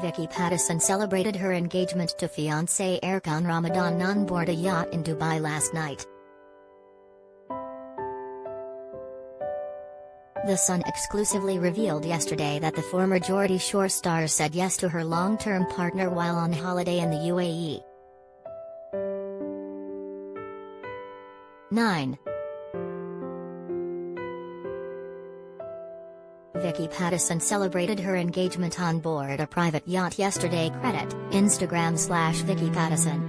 Vicky Pattison celebrated her engagement to fiancé Ercan Ramadan on board a yacht in Dubai last night. The Sun exclusively revealed yesterday that the former Geordie Shore star said yes to her long-term partner while on holiday in the UAE. 9. Vicky Pattison celebrated her engagement on board a private yacht yesterday. Credit, Instagram/Vicky Pattison.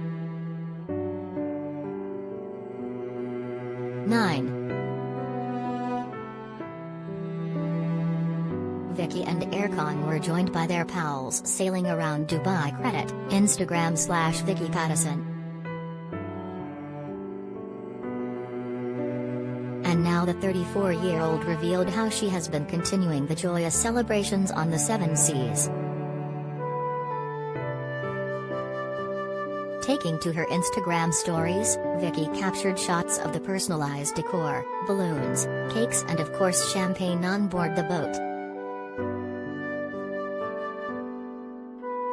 9. Vicky and Ercan were joined by their pals sailing around Dubai. Credit, Instagram/Vicky Pattison. And now the 34-year-old revealed how she has been continuing the joyous celebrations on the seven seas. Taking to her Instagram stories, Vicky captured shots of the personalized decor, balloons, cakes and of course champagne on board the boat.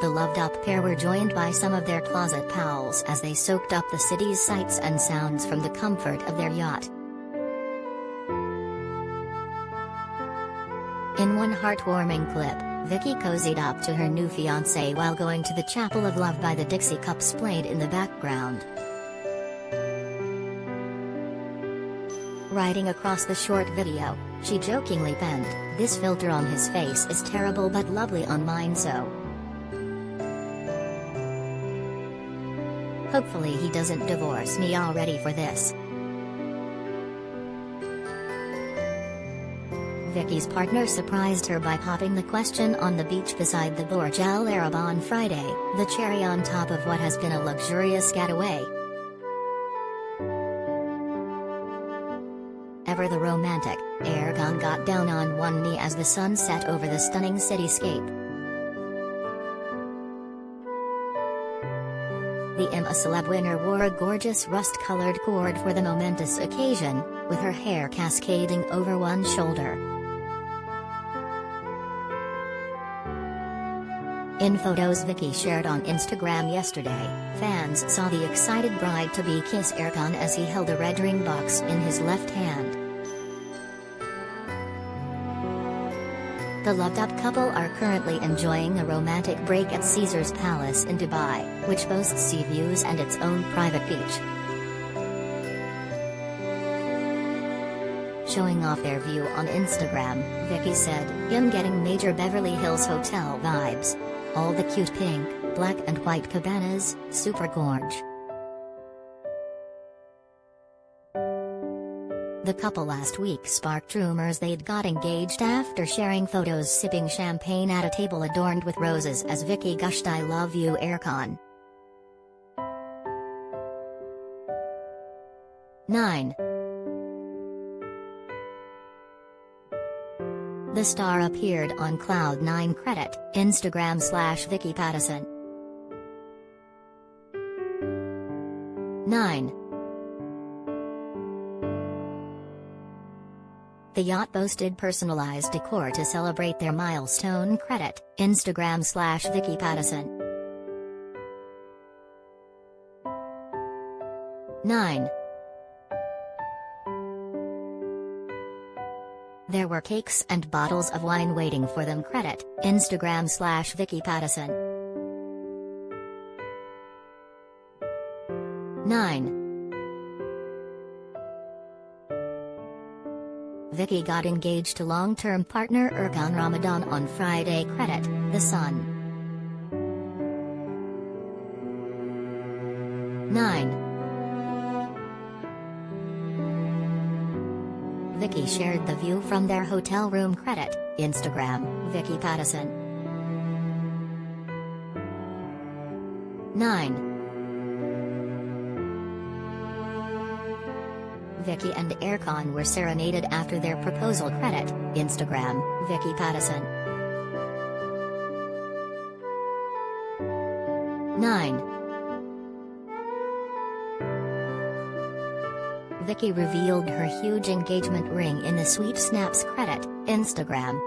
The loved-up pair were joined by some of their closet pals as they soaked up the city's sights and sounds from the comfort of their yacht. In one heartwarming clip, Vicky cozied up to her new fiancé while going to the Chapel of Love by the Dixie Cups played in the background. Writing across the short video, she jokingly penned, "This filter on his face is terrible but lovely on mine so. Hopefully he doesn't divorce me already for this." Vicky's partner surprised her by popping the question on the beach beside the Burj Al Arab on Friday, the cherry on top of what has been a luxurious getaway. Ever the romantic, Ercan got down on one knee as the sun set over the stunning cityscape. The a Celeb winner wore a gorgeous rust-colored cord for the momentous occasion, with her hair cascading over one shoulder. In photos Vicky shared on Instagram yesterday, fans saw the excited bride-to-be kiss Ercan as he held a red ring box in his left hand. The loved-up couple are currently enjoying a romantic break at Caesar's Palace in Dubai, which boasts sea views and its own private beach. Showing off their view on Instagram, Vicky said, "I'm getting major Beverly Hills hotel vibes. All the cute pink, black and white cabanas, super gorge." The couple last week sparked rumors they'd got engaged after sharing photos sipping champagne at a table adorned with roses as Vicky gushed, "I love you Ercan." 9. The star appeared on Cloud 9. Credit, Instagram/Vicky Pattison. 9. The yacht boasted personalized decor to celebrate their milestone. Credit, Instagram/Vicky Pattison. 9. There were cakes and bottles of wine waiting for them. Credit, Instagram/Vicky Pattison. 9. Vicky got engaged to long-term partner Ercan Ramadan on Friday. Credit, The Sun. 9. Vicky shared the view from their hotel room. Credit, Instagram, Vicky Pattison. 9. Vicky and Ercan were serenaded after their proposal. Credit, Instagram, Vicky Pattison. 9. Vicky revealed her huge engagement ring in the sweet snaps. Credit, Instagram.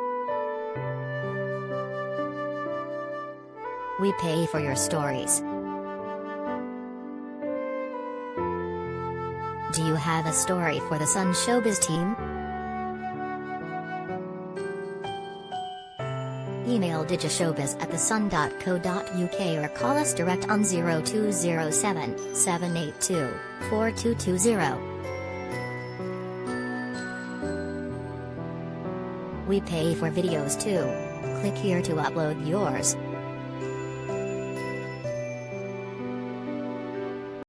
We pay for your stories. Do you have a story for the Sun Showbiz team? Email digishowbiz@thesun.co.uk or call us direct on 0207 782 4220. We pay for videos too. Click here to upload yours.